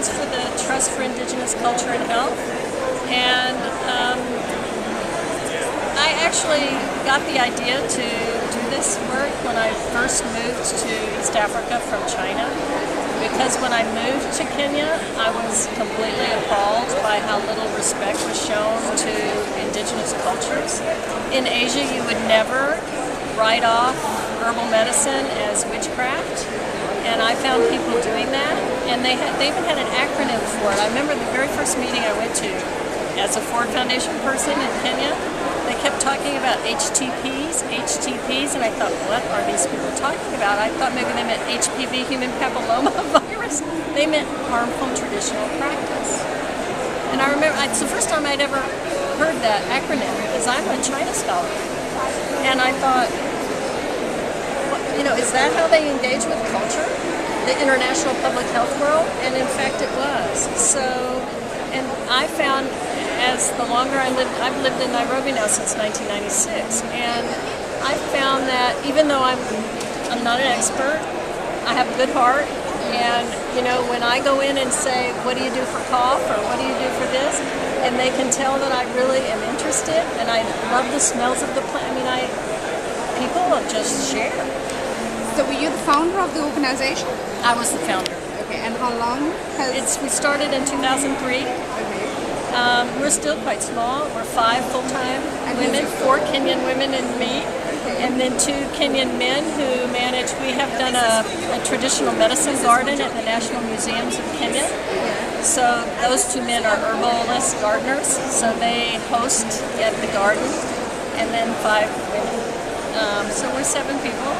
works for the Trust for Indigenous Culture and Health, and I actually got the idea to do this work when I first moved to East Africa from China, because when I moved to Kenya, I was completely appalled by how little respect was shown to indigenous cultures. In Asia, you would never write off herbal medicine as witchcraft, and I found people doing that, and they even had an acronym for it. I remember the very first meeting I went to as a Ford Foundation person in Kenya. They kept talking about HTPs, and I thought, what are these people talking about? I thought maybe they meant HPV, human papilloma virus. They meant harmful traditional practice. And I remember, it's the first time I'd ever heard that acronym, because I'm a China scholar. And I thought, is that how they engage with culture? The international public health world? And in fact it was. And I found, as the longer I lived, I've lived in Nairobi now since 1996, and I found that even though I'm not an expert, I have a good heart, and when I go in and say, what do you do for cough, or what do you do for this, and they can tell that I really am interested, and I love the smells of the plant. People will just share. So were you the founder of the organization? I was the founder. Okay, and how long has... We started in 2003. Okay. We're still quite small. We're 5 full-time women, 4 Kenyan women and me, and then 2 Kenyan men who manage. We have done a traditional medicine garden at the National Museums of Kenya. So those 2 men are herbalist gardeners, so they host at the garden, and then 5 women. So we're 7 people.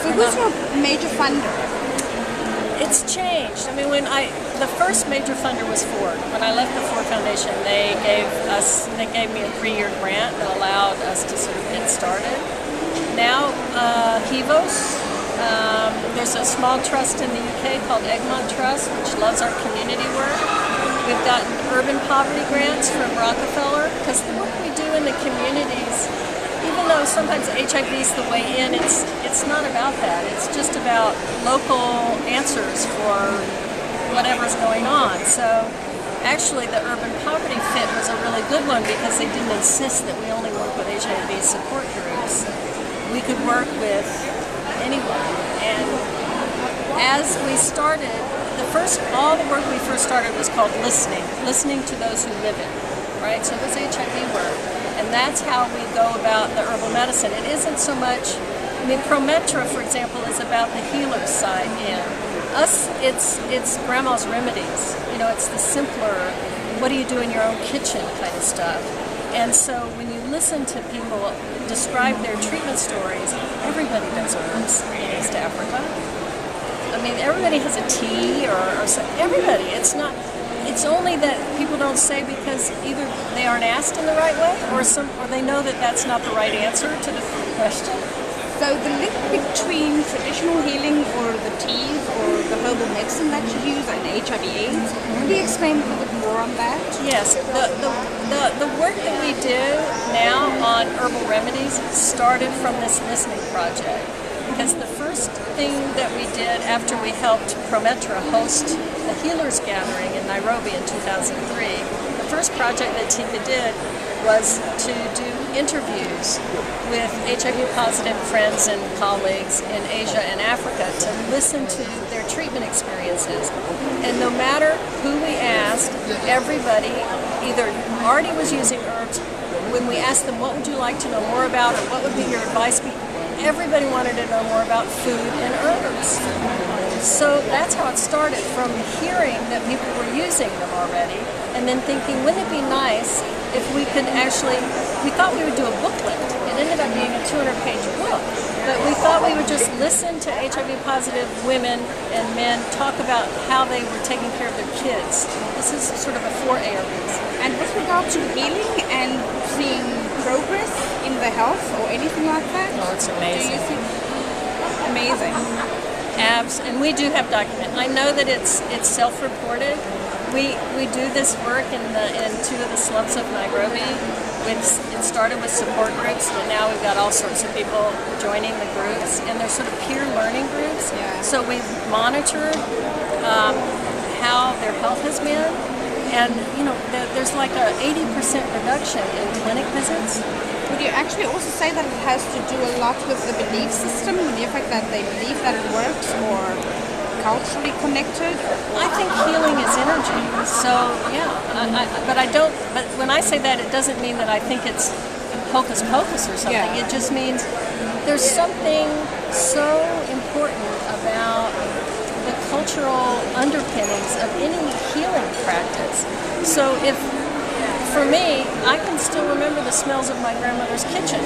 So who's your major funder? It's changed. The first major funder was Ford. When I left the Ford Foundation, they gave me a 3-year grant that allowed us to sort of get started. Now, HEVOS, there's a small trust in the UK called Egmont Trust, which loves our community work. We've gotten urban poverty grants from Rockefeller, because the work we do in the communities, even though sometimes HIV is the way in, it's not about that. It's just about local answers for whatever's going on. So actually the urban poverty fit was a really good one, because they didn't insist that we only work with HIV support groups. We could work with anyone. And as we started, all the work we first started was called listening to those who live it, right? So it was HIV work. And that's how we go about the herbal medicine. It isn't so much, Prometra, for example, is about the healer side in. Us, it's grandma's remedies. It's the simpler, what do you do in your own kitchen kind of stuff. And so when you listen to people describe their treatment stories, everybody does herbs in East Africa. Everybody has a tea or everybody. It's only that people don't say, because either they aren't asked in the right way, or they know that that's not the right answer to the question. So the link between traditional healing, or the teas, or the herbal medicine that you use, and HIV/AIDS, can you explain a little bit more on that? Yes, the work that we do now on herbal remedies started from this listening project. Because the first thing that we did after we helped Prometra host the Healers Gathering in Nairobi in 2003, the first project that TICAH did was to do interviews with HIV-positive friends and colleagues in Asia and Africa to listen to their treatment experiences. And no matter who we asked, everybody either already was using herbs. When we asked them, what would you like to know more about, or what would be your advice, everybody wanted to know more about food and herbs. So that's how it started, from hearing that people were using them already, and then thinking, wouldn't it be nice if we could we thought we would do a booklet. It ended up being a 200-page book, but we thought we would just listen to HIV-positive women and men talk about how they were taking care of their kids. This is sort of a 4 areas. And with regard to healing and seeing progress in the health or anything like that? Oh, it's amazing. Do you see? Amazing. And we do have documents. I know that it's self-reported. We do this work in 2 of the slums of Nairobi. It started with support groups, but now we've got all sorts of people joining the groups, and they're sort of peer learning groups. Yeah. So we've monitored how their health has been. And, there's like a 80% reduction in clinic visits. Would you actually also say that it has to do a lot with the belief system, the fact that they believe that it works, or culturally connected? I think healing is energy. So, yeah. But when I say that, it doesn't mean that I think it's hocus pocus or something. Yeah. It just means there's something so important about the cultural underpinnings of any healing practice. So for me, I can still remember the smells of my grandmother's kitchen.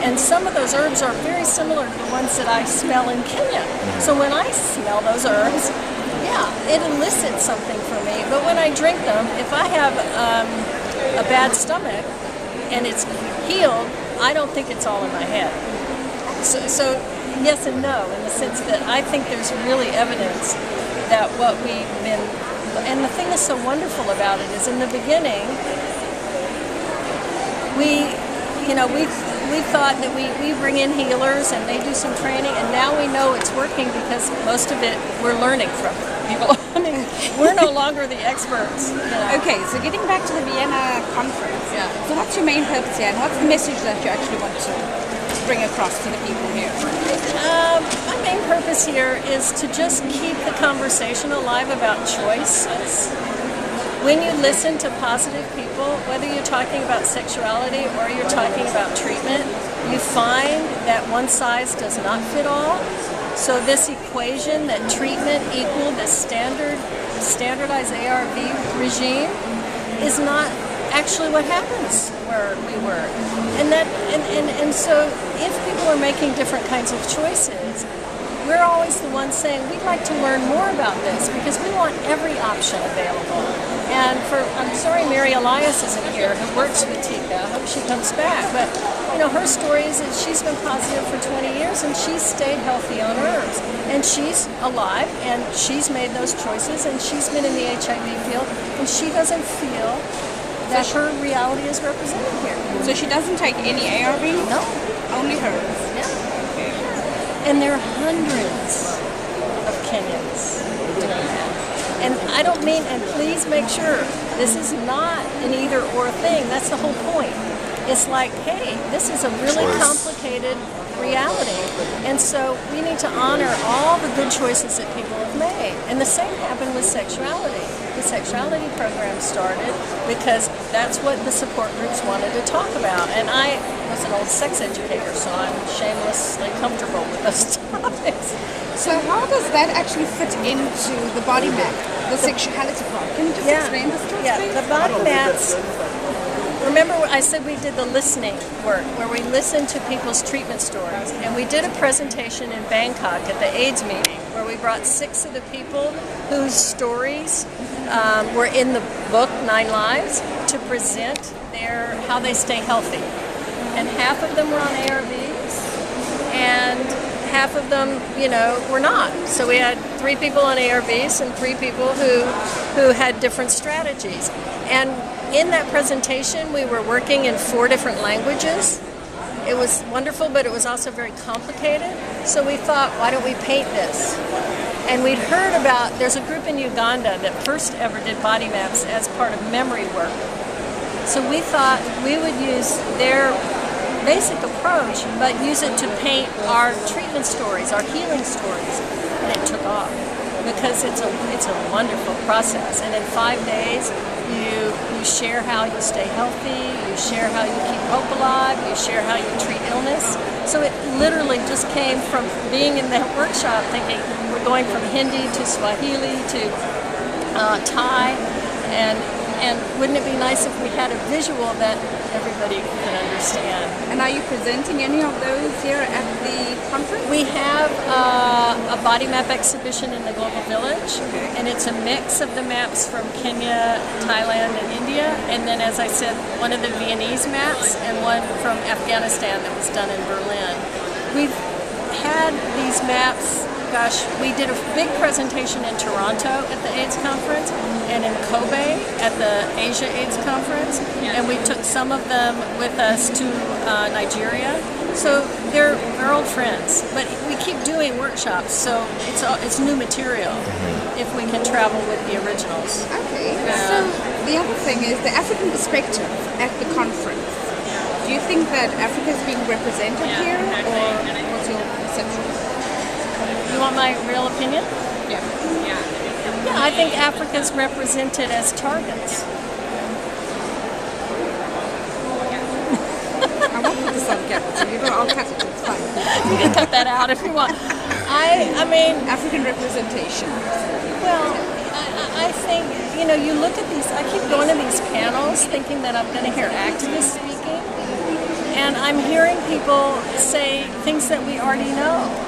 And some of those herbs are very similar to the ones that I smell in Kenya. So when I smell those herbs, yeah, it elicits something for me. But when I drink them, if I have a bad stomach and it's healed, I don't think it's all in my head. So yes and no, in the sense that I think there's really evidence that what we've been, and the thing that's so wonderful about it is in the beginning, we thought that we bring in healers and they do some training, and now we know it's working because most of it we're learning from people. I mean, we're no longer the experts. Okay, so getting back to the Vienna conference. Yeah. So what's your main purpose here, and what's the message that you actually want to bring across to the people here? My main purpose here is to just keep the conversation alive about choices. When you listen to positive people, whether you're talking about sexuality or you're talking about treatment, you find that one size does not fit all. So this equation that treatment equal the standardized ARV regime is not actually what happens where we were. And so if people are making different kinds of choices, we're always the ones saying we'd like to learn more about this because we want every option available. And I'm sorry Mary Elias isn't here, who works with TICAH. I hope she comes back. But her story is that she's been positive for 20 years and she's stayed healthy on herbs. And she's alive and she's made those choices and she's been in the HIV field and she doesn't feel that her reality is represented here. So she doesn't take any ARV? No. Only herbs? Yeah. Okay. And there are hundreds of Kenyans doing that. And I don't mean, and please make sure, this is not an either or thing. That's the whole point. It's like, hey, this is a really complicated reality. And so we need to honor all the good choices that people have made. And the same happened with sexuality. The sexuality program started because that's what the support groups wanted to talk about. And I was an old sex educator, so I'm shamelessly comfortable with those topics. So how does that actually fit into the body map, the sexuality part? Can you just explain this to us, please? The body maps. Remember I said we did the listening work, where we listened to people's treatment stories. And we did a presentation in Bangkok at the AIDS meeting, where we brought 6 of the people whose stories were in the book, 9 Lives, to present how they stay healthy. And half of them were on ARVs, and half of them, were not. So we had 3 people on ARVs and 3 people who had different strategies. And in that presentation, we were working in 4 different languages. It was wonderful, but it was also very complicated. So we thought, why don't we paint this? And we'd heard about, there's a group in Uganda that first ever did body maps as part of memory work. So we thought we would use their basic approach, but use it to paint our treatment stories, our healing stories. And it took off because it's a wonderful process. And in 5 days, you share how you stay healthy, you share how you keep hope alive, you share how you treat illness. So it literally just came from being in that workshop thinking we're going from Hindi to Swahili to Thai, and wouldn't it be nice if we had a visual that everybody can understand? And are you presenting any of those here at the conference? We have a body map exhibition in the Global Village, and it's a mix of the maps from Kenya, Thailand, and India, and then, as I said, one of the Viennese maps and one from Afghanistan that was done in Berlin. We've had these maps. Gosh, we did a big presentation in Toronto at the AIDS conference and in Kobe at the Asia AIDS conference, and we took some of them with us to Nigeria. So they're old friends, but we keep doing workshops, so it's new material if we can travel with the originals. Okay. So the other thing is the African perspective at the conference. Do you think that Africa is being represented here, or what's your perception? You want my real opinion? Yeah. Yeah, I think Africa's represented as targets. I won't put this on camera, so I'll cut it. It's fine. You can cut that out if you want. I mean, African representation. well, I think, you look at these, I keep going to these panels thinking that I'm going to hear activists speaking, and I'm hearing people say things that we already know.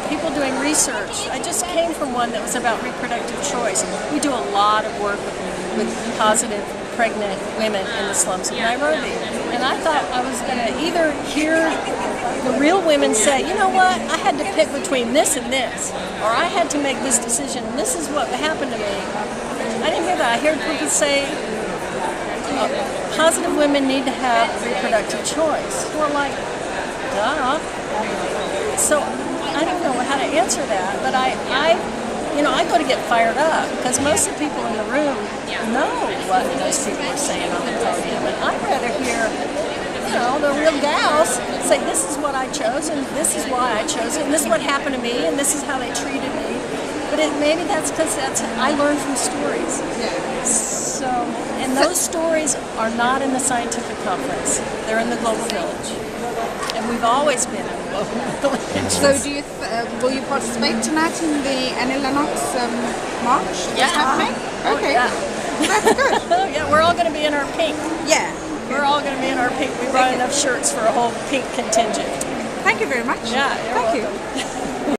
People doing research. I just came from one that was about reproductive choice. We do a lot of work with positive pregnant women in the slums of Nairobi. And I thought I was going to either hear the real women say, you know what, I had to pick between this and this, or I had to make this decision, and this is what happened to me. I didn't hear that. I heard people say, positive women need to have reproductive choice. Well, like, duh. So I don't know how to answer that, but I go to get fired up because most of the people in the room know what those people are saying on the podium, and I'd rather hear, the real gals say, this is what I chose, and this is why I chose it, and this is what happened to me, and this is how they treated me. But maybe that's because I learned from stories. So, and those stories are not in the scientific conference; they're in the Global Village, and we've always been in the Global Village. So, will you participate tonight in the Annie Lennox march? Yeah. Happening? Okay. Yeah. That's good. Yeah, we're all going to be in our pink. Yeah. We're all going to be in our pink. We brought enough shirts for a whole pink contingent. Thank you very much. Yeah, you're Thank welcome. you.